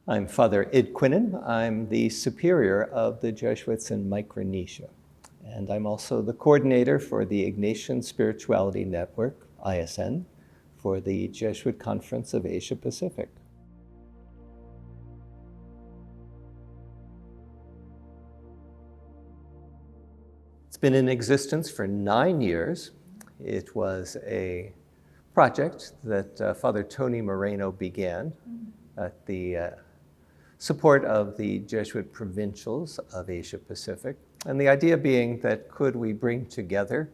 I'm Father Ed Quinnan. I'm the superior of the Jesuits in Micronesia. And I'm also the coordinator for the Ignatian Spirituality Network, ISN, for the Jesuit Conference of Asia Pacific. It's been in existence for 9 years. It was a project that Father Tony Moreno began at the support of the Jesuit provincials of Asia Pacific. And the idea being that could we bring together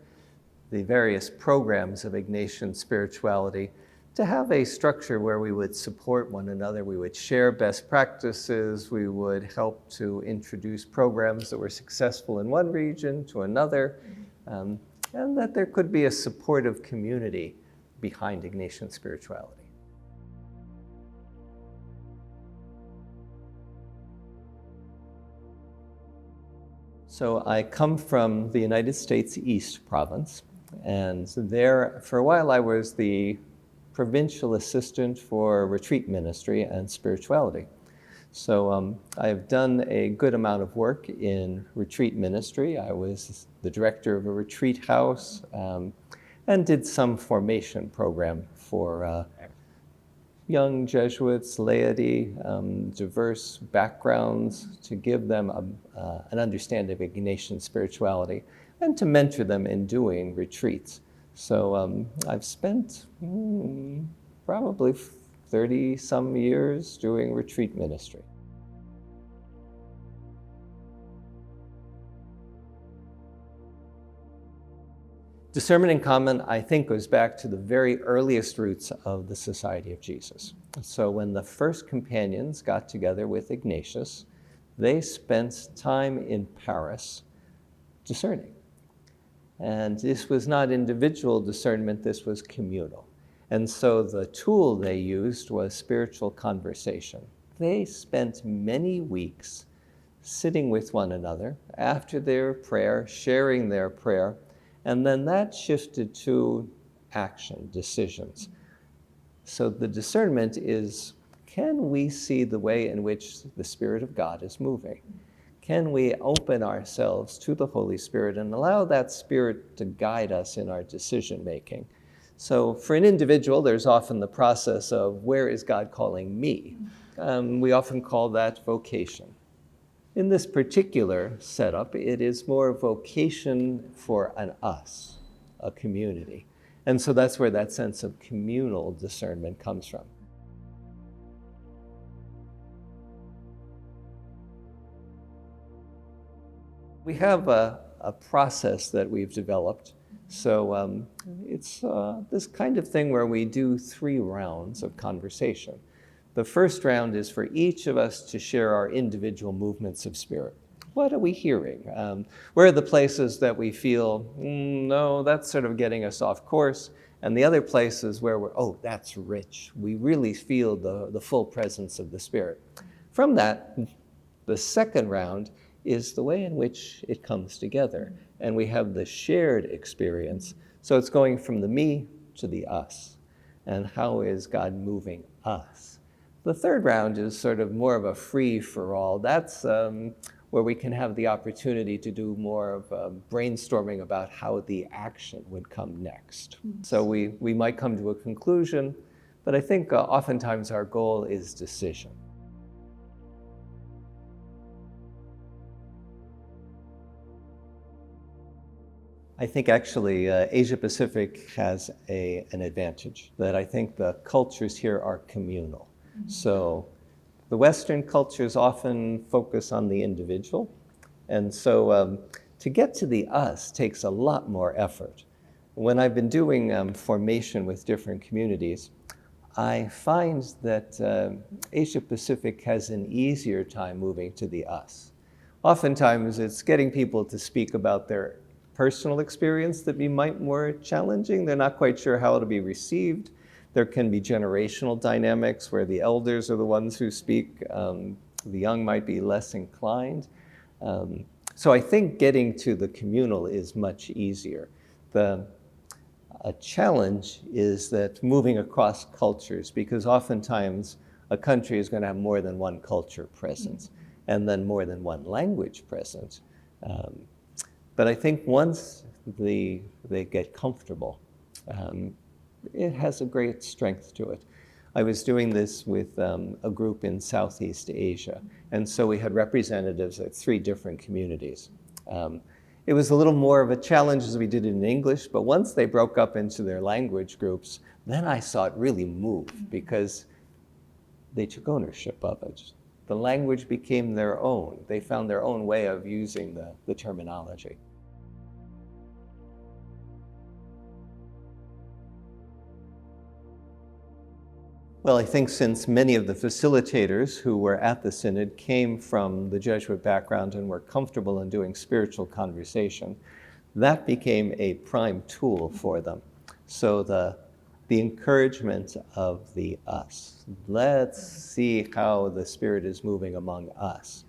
the various programs of Ignatian spirituality to have a structure where we would support one another, we would share best practices, we would help to introduce programs that were successful in one region to another, and that there could be a supportive community behind Ignatian spirituality. So I come from the United States East Province, and there for a while I was the provincial assistant for retreat ministry and spirituality. So I've done a good amount of work in retreat ministry. I was the director of a retreat house and did some formation program for young Jesuits, laity, diverse backgrounds, to give them an understanding of Ignatian spirituality and to mentor them in doing retreats. So I've spent probably 30-some years doing retreat ministry. Discernment in Common, I think, goes back to the very earliest roots of the Society of Jesus. So when the first companions got together with Ignatius, they spent time in Paris discerning. And this was not individual discernment, this was communal. And so the tool they used was spiritual conversation. They spent many weeks sitting with one another after their prayer, sharing their prayer, and then that shifted to action, decisions. So the discernment is, can we see the way in which the Spirit of God is moving? Can we open ourselves to the Holy Spirit and allow that Spirit to guide us in our decision making? So for an individual, there's often the process of, where is God calling me? We often call that vocation. In this particular setup, it is more vocation for an us, a community. And so that's where that sense of communal discernment comes from. We have a process that we've developed. So it's this kind of thing where we do 3 rounds of conversation. The first round is for each of us to share our individual movements of spirit. What are we hearing? Where are the places that we feel, no, that's sort of getting us off course, and the other places where we're, oh, that's rich. We really feel the full presence of the Spirit. From that, the second round is the way in which it comes together, and we have the shared experience. So it's going from the me to the us, and how is God moving us? The third round is sort of more of a free-for-all. That's where we can have the opportunity to do more of brainstorming about how the action would come next. So we might come to a conclusion, but I think oftentimes our goal is decision. I think actually Asia Pacific has an advantage, that I think the cultures here are communal. So the Western cultures often focus on the individual, and so to get to the us takes a lot more effort. When I've been doing formation with different communities, I find that Asia Pacific has an easier time moving to the us. Oftentimes it's getting people to speak about their personal experience that be more challenging. They're not quite sure how it'll be received. There can be generational dynamics where the elders are the ones who speak. The young might be less inclined. So I think getting to the communal is much easier. A challenge is that moving across cultures, because oftentimes a country is going to have more than one culture present, and then more than one language present. But I think once they get comfortable, it has a great strength to it. I was doing this with a group in Southeast Asia, and so we had representatives at 3 different communities. It was a little more of a challenge as we did it in English, but once they broke up into their language groups, then I saw it really move because they took ownership of it. The language became their own. They found their own way of using the terminology. Well, I think since many of the facilitators who were at the synod came from the Jesuit background and were comfortable in doing spiritual conversation, that became a prime tool for them. So the encouragement of the us. Let's see how the Spirit is moving among us,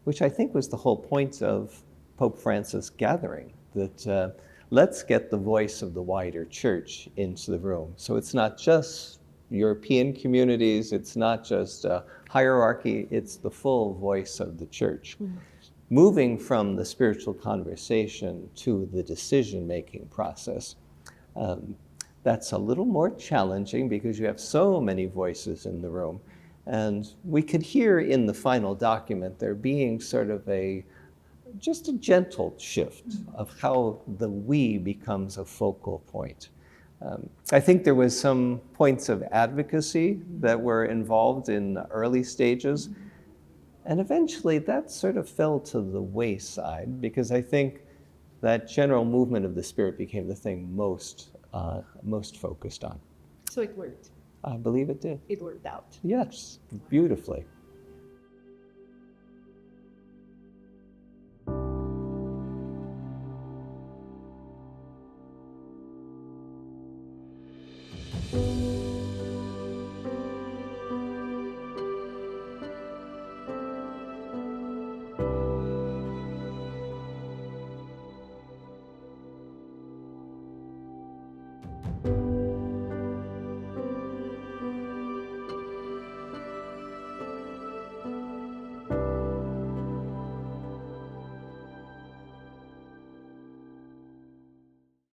which I think was the whole point of Pope Francis' gathering, that let's get the voice of the wider church into the room. So it's not just European communities, it's not just a hierarchy, it's the full voice of the church. Moving from the spiritual conversation to the decision-making process, that's a little more challenging because you have so many voices in the room. And we could hear in the final document there being sort of just a gentle shift of how the we becomes a focal point. I think there was some points of advocacy that were involved in the early stages, and eventually that sort of fell to the wayside because I think that general movement of the Spirit became the thing most focused on. So it worked. I believe it did. It worked out. Yes, beautifully.